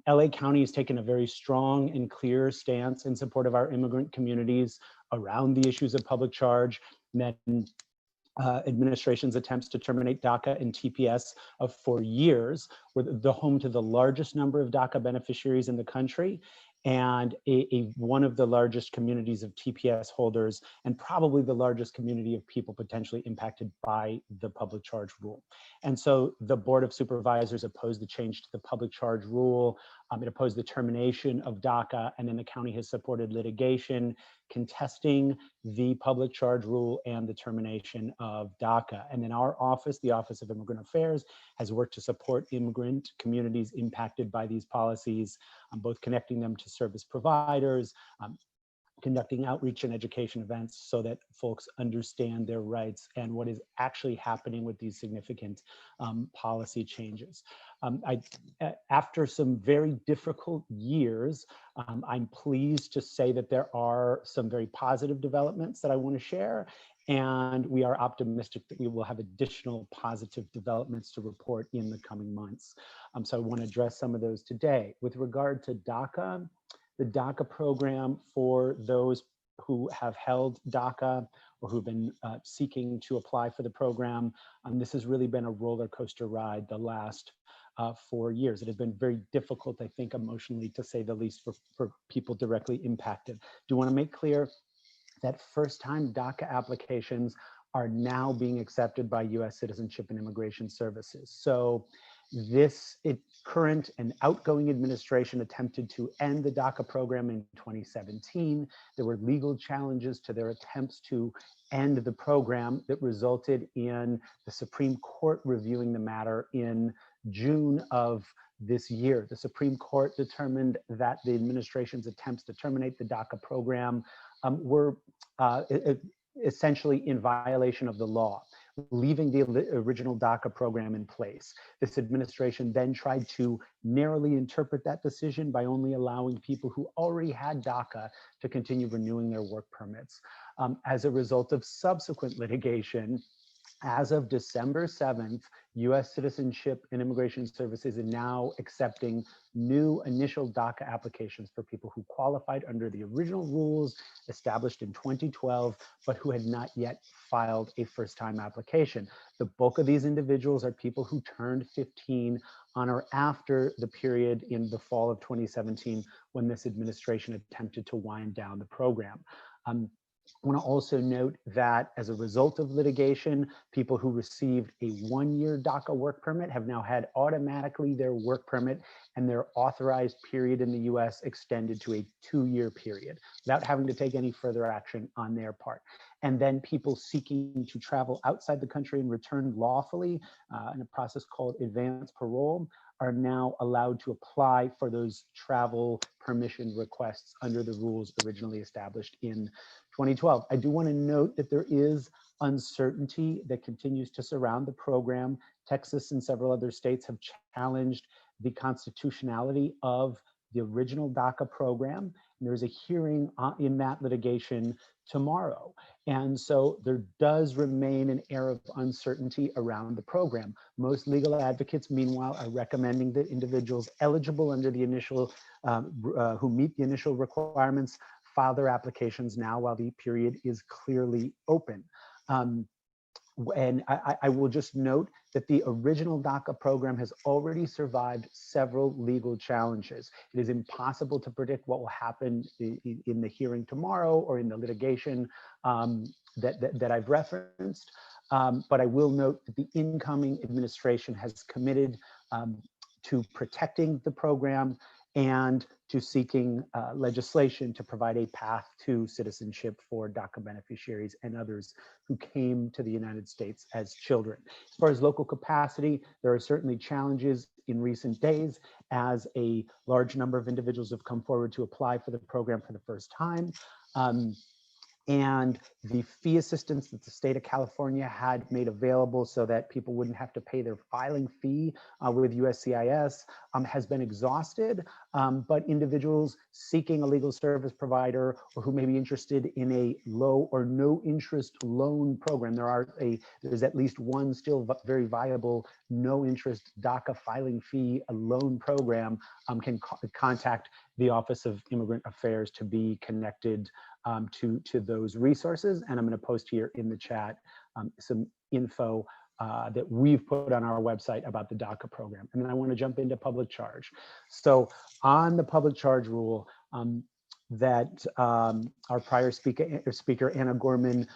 LA County has taken a very strong and clear stance in support of our immigrant communities around the issues of public charge, and administration's attempts to terminate DACA and TPS for years were the home to the largest number of DACA beneficiaries in the country, and one of the largest communities of TPS holders, and probably the largest community of people potentially impacted by the public charge rule. And so the Board of Supervisors opposed the change to the public charge rule. It opposed the termination of DACA, and then the county has supported litigation contesting the public charge rule and the termination of DACA. And then our office, the Office of Immigrant Affairs, has worked to support immigrant communities impacted by these policies, both connecting them to service providers, conducting outreach and education events so that folks understand their rights and what is actually happening with these significant policy changes. After some very difficult years, I'm pleased to say that there are some very positive developments that I want to share, and we are optimistic that we will have additional positive developments to report in the coming months. So I want to address some of those today. With regard to DACA, the DACA program for those who have held DACA or who've been seeking to apply for the program, this has really been a roller coaster ride the last 4 years. It has been very difficult, I think, emotionally, to say the least, for people directly impacted. Do want to make clear that first-time DACA applications are now being accepted by U.S. Citizenship and Immigration Services. So this current and outgoing administration attempted to end the DACA program in 2017. There were legal challenges to their attempts to end the program that resulted in the Supreme Court reviewing the matter in June of this year. The Supreme Court determined that the administration's attempts to terminate the DACA program were essentially in violation of the law, leaving the original DACA program in place. This administration then tried to narrowly interpret that decision by only allowing people who already had DACA to continue renewing their work permits. As a result of subsequent litigation, as of December 7th, U.S. Citizenship and Immigration Services is now accepting new initial DACA applications for people who qualified under the original rules established in 2012, but who had not yet filed a first-time application. The bulk of these individuals are people who turned 15 on or after the period in the fall of 2017 when this administration attempted to wind down the program. I want to also note that as a result of litigation, people who received a 1-year DACA work permit have now had automatically their work permit and their authorized period in the US extended to a 2-year period without having to take any further action on their part. And then people seeking to travel outside the country and return lawfully in a process called advance parole are now allowed to apply for those travel permission requests under the rules originally established in 2012. I do want to note that there is uncertainty that continues to surround the program. Texas and several other states have challenged the constitutionality of the original DACA program. And there's a hearing in that litigation tomorrow. And so there does remain an air of uncertainty around the program. Most legal advocates, meanwhile, are recommending that individuals eligible under the initial, who meet the initial requirements, file their applications now while the period is clearly open. And I will just note that the original DACA program has already survived several legal challenges. It is impossible to predict what will happen in the hearing tomorrow or in the litigation that I've referenced. But I will note that the incoming administration has committed to protecting the program and to seeking legislation to provide a path to citizenship for DACA beneficiaries and others who came to the United States as children. As far as local capacity, there are certainly challenges in recent days as a large number of individuals have come forward to apply for the program for the first time. And the fee assistance that the state of California had made available so that people wouldn't have to pay their filing fee with USCIS has been exhausted, but individuals seeking a legal service provider or who may be interested in a low or no interest loan program, there's at least one still very viable no interest DACA filing fee loan program, can contact the Office of Immigrant Affairs to be connected to those resources. And I'm going to post here in the chat some info that we've put on our website about the DACA program. And then I want to jump into public charge. So on the public charge rule that our prior speaker Anna Gorman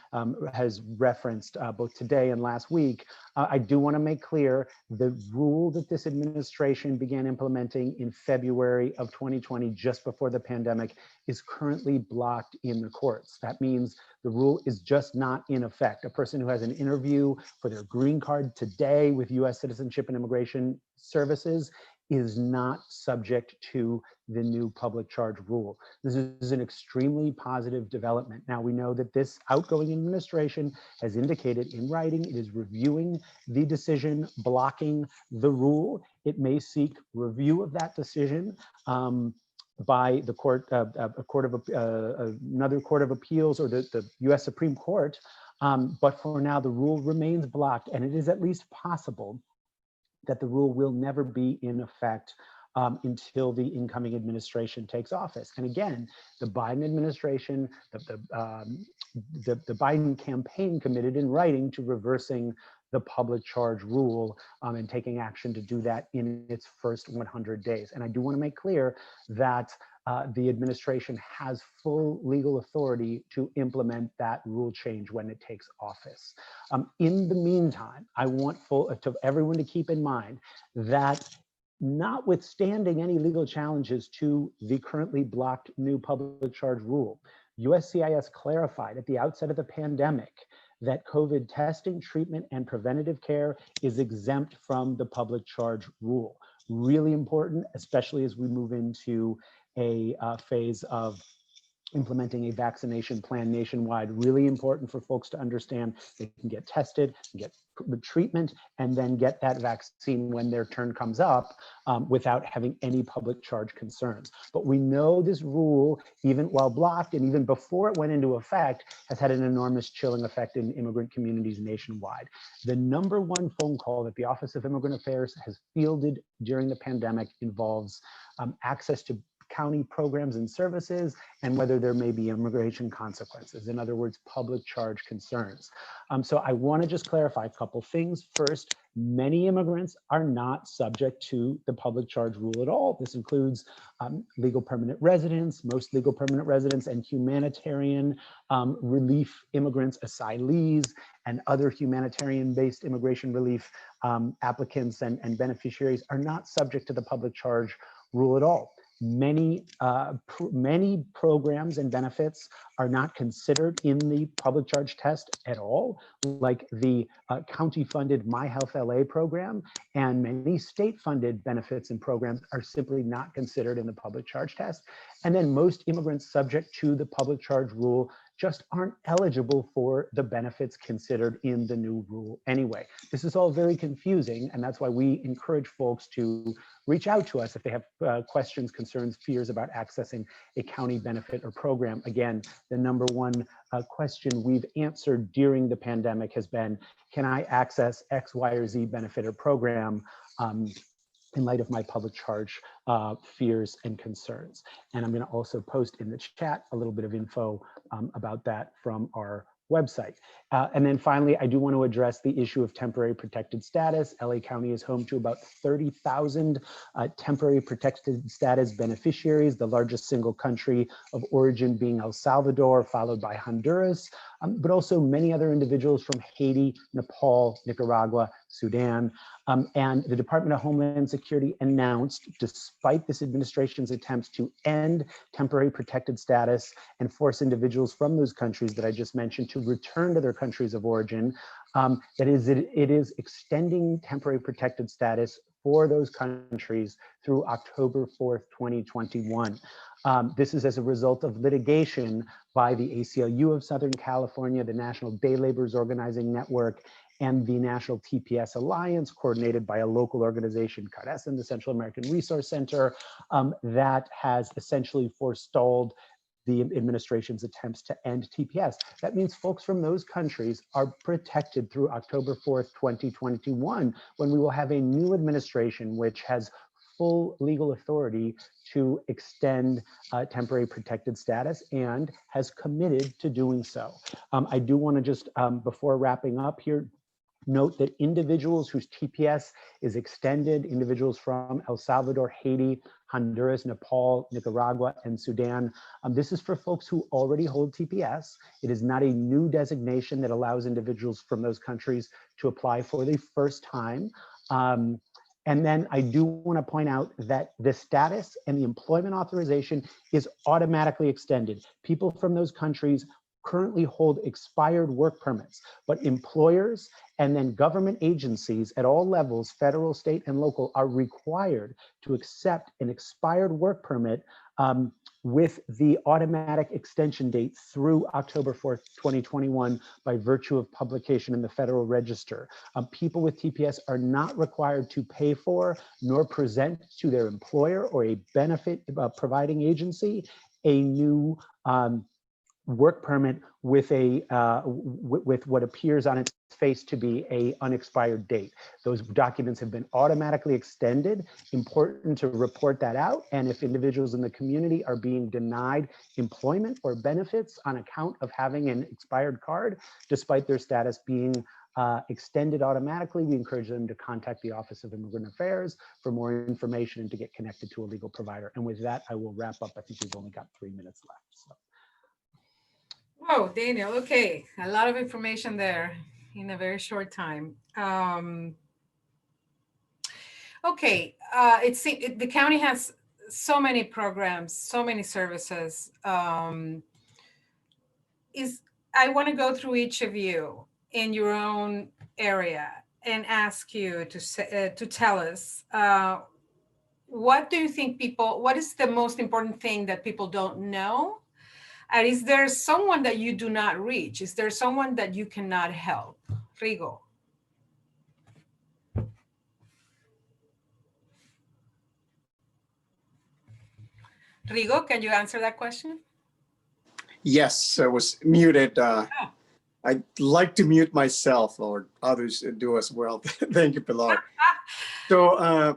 has referenced both today and last week, I do want to make clear the rule that this administration began implementing in February of 2020, just before the pandemic, is currently blocked in the courts. That means the rule is just not in effect. A person who has an interview for their green card today with U.S. Citizenship and Immigration Services is not subject to the new public charge rule. This is an extremely positive development. Now, we know that this outgoing administration has indicated in writing it is reviewing the decision blocking the rule. It may seek review of that decision by the court, another court of appeals or the U.S. Supreme Court. But for now, the rule remains blocked, and it is at least possible that the rule will never be in effect until the incoming administration takes office. And again, the Biden administration, the Biden campaign committed in writing to reversing the public charge rule and taking action to do that in its first 100 days. And I do want to make clear that the administration has full legal authority to implement that rule change when it takes office. In the meantime, I want everyone to keep in mind that notwithstanding any legal challenges to the currently blocked new public charge rule, USCIS clarified at the outset of the pandemic that COVID testing, treatment, and preventative care is exempt from the public charge rule. Really important, especially as we move into a phase of implementing a vaccination plan nationwide. Really important for folks to understand they can get tested, get the treatment, and then get that vaccine when their turn comes up without having any public charge concerns. But we know this rule, even while blocked and even before it went into effect, has had an enormous chilling effect in immigrant communities nationwide. The #1 phone call that the Office of Immigrant Affairs has fielded during the pandemic involves access to county programs and services, and whether there may be immigration consequences. In other words, public charge concerns. So I want to just clarify a couple things. First, many immigrants are not subject to the public charge rule at all. This includes legal permanent residents, most legal permanent residents, and humanitarian relief immigrants, asylees, and other humanitarian-based immigration relief applicants and beneficiaries are not subject to the public charge rule at all. Many programs and benefits are not considered in the public charge test at all, like the county-funded My Health LA program, and many state-funded benefits and programs are simply not considered in the public charge test. And then most immigrants subject to the public charge rule just aren't eligible for the benefits considered in the new rule anyway. This is all very confusing, and that's why we encourage folks to reach out to us if they have questions, concerns, fears about accessing a county benefit or program. Again, the number one question we've answered during the pandemic has been, can I access X, Y, or Z benefit or program in light of my public charge fears and concerns? And I'm going to also post in the chat a little bit of info about that from our website. And then finally, I do want to address the issue of temporary protected status. LA County is home to about 30,000 temporary protected status beneficiaries, the largest single country of origin being El Salvador, followed by Honduras, but also many other individuals from Haiti, Nepal, Nicaragua, Sudan. And the Department of Homeland Security announced, despite this administration's attempts to end temporary protected status and force individuals from those countries that I just mentioned to return to their countries of origin, it is extending temporary protected status for those countries through October 4th, 2021. This is as a result of litigation by the ACLU of Southern California, the National Day Laborers Organizing Network, and the National TPS Alliance, coordinated by a local organization, CARESEN, the Central American Resource Center, that has essentially forestalled the administration's attempts to end TPS. That means folks from those countries are protected through October 4th, 2021, when we will have a new administration which has full legal authority to extend temporary protected status and has committed to doing so. I do want to just, before wrapping up here, note that individuals whose TPS is extended, individuals from El Salvador, Haiti, Honduras, Nepal, Nicaragua, and Sudan. This is for folks who already hold TPS. It is not a new designation that allows individuals from those countries to apply for the first time. And then I do want to point out that the status and the employment authorization is automatically extended. People from those countries currently hold expired work permits, but employers and then government agencies at all levels, federal, state, and local, are required to accept an expired work permit with the automatic extension date through October 4th, 2021 by virtue of publication in the Federal Register. People with TPS are not required to pay for nor present to their employer or a benefit providing agency a new work permit with a with what appears on its face to be a unexpired date. Those documents have been automatically extended. Important to report that out. And if individuals in the community are being denied employment or benefits on account of having an expired card, despite their status being extended automatically, we encourage them to contact the Office of Immigrant Affairs for more information and to get connected to a legal provider. And with that, I will wrap up. I think we've only got 3 minutes left. So. Oh, Daniel, okay. A lot of information there in a very short time. Okay, the county has so many programs, so many services. I want to go through each of you in your own area and ask you to tell us, what do you think what is the most important thing that people don't know? And is there someone that you do not reach? Is there someone that you cannot help? Rigo. Rigo, can you answer that question? Yes, I was muted. I'd like to mute myself, or others do as well. Thank you, Pilar. So,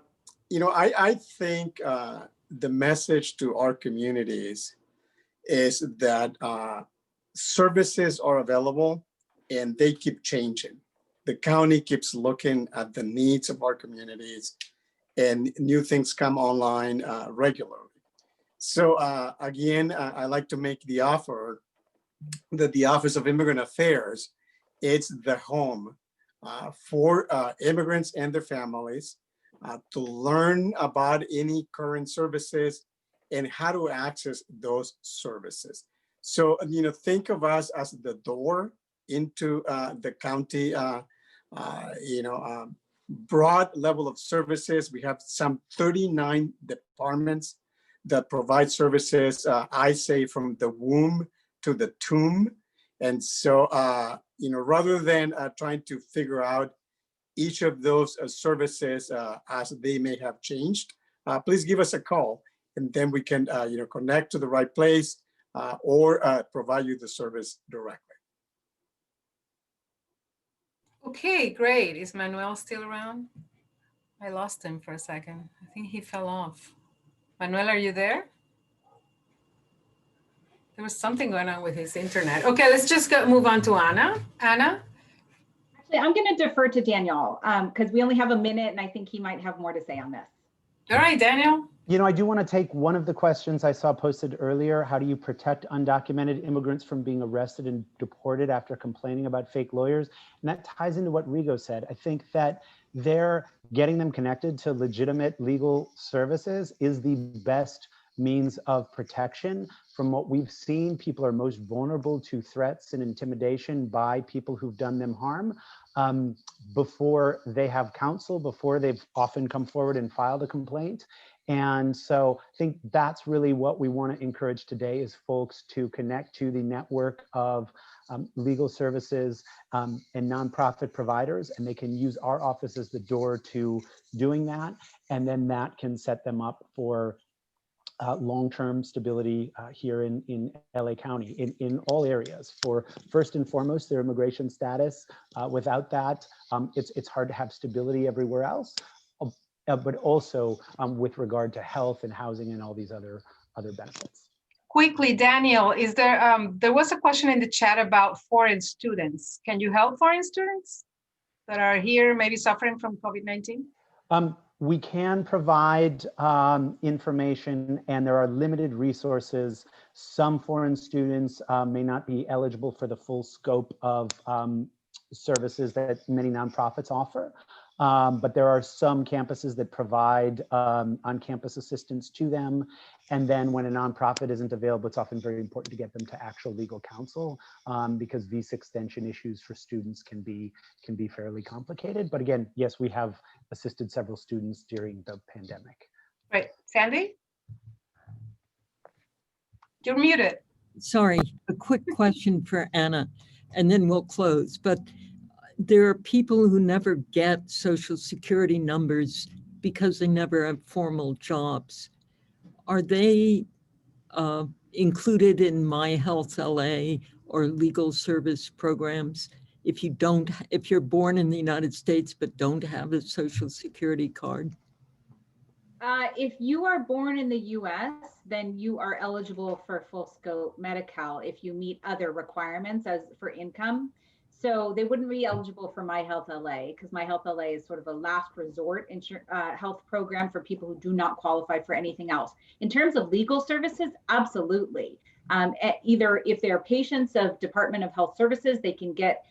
you know, I think the message to our communities is that services are available and they keep changing. The county keeps looking at the needs of our communities and new things come online regularly. So again, I like to make the offer that the Office of Immigrant Affairs, it's the home for immigrants and their families to learn about any current services and how to access those services. So, think of us as the door into the county, broad level of services. We have some 39 departments that provide services, I say from the womb to the tomb. And so, rather than trying to figure out each of those services as they may have changed, please give us a call, and then we can connect to the right place or provide you the service directly. Okay, great. Is Manuel still around? I lost him for a second. I think he fell off. Manuel, are you there? There was something going on with his internet. Okay, let's just move on to Anna. Anna? Actually, I'm going to defer to Daniel because we only have a minute and I think he might have more to say on this. All right, Daniel. I do want to take one of the questions I saw posted earlier. How do you protect undocumented immigrants from being arrested and deported after complaining about fake lawyers? And that ties into what Rigo said. I think that they're getting them connected to legitimate legal services is the best means of protection. From what we've seen, people are most vulnerable to threats and intimidation by people who've done them harm before they have counsel, before they've often come forward and filed a complaint. And so I think that's really what we want to encourage today is folks to connect to the network of legal services and nonprofit providers, and they can use our office as the door to doing that. And then that can set them up for long-term stability here in LA County, in all areas. For first and foremost, their immigration status. Without that, it's hard to have stability everywhere else. But also with regard to health and housing and all these other benefits. Quickly, Daniel, is there was a question in the chat about foreign students. Can you help foreign students that are here, maybe suffering from COVID-19? We can provide information, and there are limited resources. Some foreign students may not be eligible for the full scope of services that many nonprofits offer. But there are some campuses that provide on-campus assistance to them. And then when a nonprofit isn't available, it's often very important to get them to actual legal counsel because visa extension issues for students can be fairly complicated. But again, yes, we have assisted several students during the pandemic. Right, Sandy? You're muted. Sorry, a quick question for Anna, and then we'll close. But there are people who never get Social Security numbers because they never have formal jobs. Are they included in My Health LA or legal service programs? If you're born in the United States but don't have a Social Security card? If you are born in the US, then you are eligible for full scope Medi-Cal if you meet other requirements as for income. So they wouldn't be eligible for My Health LA because My Health LA is sort of a last resort health program for people who do not qualify for anything else. In terms of legal services, absolutely. Either if they're patients of Department of Health Services, they can get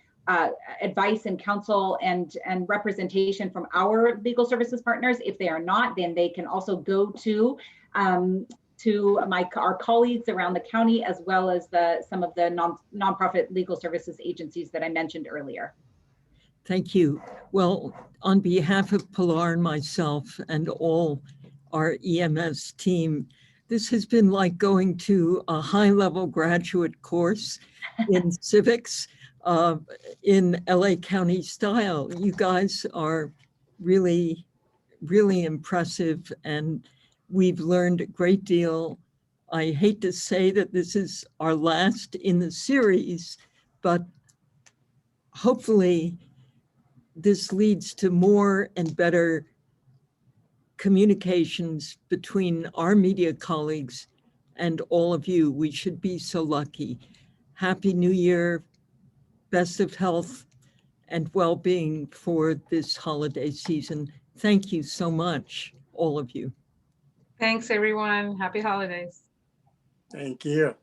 advice and counsel and representation from our legal services partners. If they are not, then they can also go to our colleagues around the county, as well as some of the nonprofit legal services agencies that I mentioned earlier. Thank you. Well, on behalf of Pilar and myself and all our EMS team, this has been like going to a high-level graduate course in civics in LA County style. You guys are really, really impressive, and we've learned a great deal. I hate to say that this is our last in the series, but hopefully this leads to more and better communications between our media colleagues and all of you. We should be so lucky. Happy New Year, best of health and well-being for this holiday season. Thank you so much, all of you. Thanks, everyone. Happy holidays. Thank you.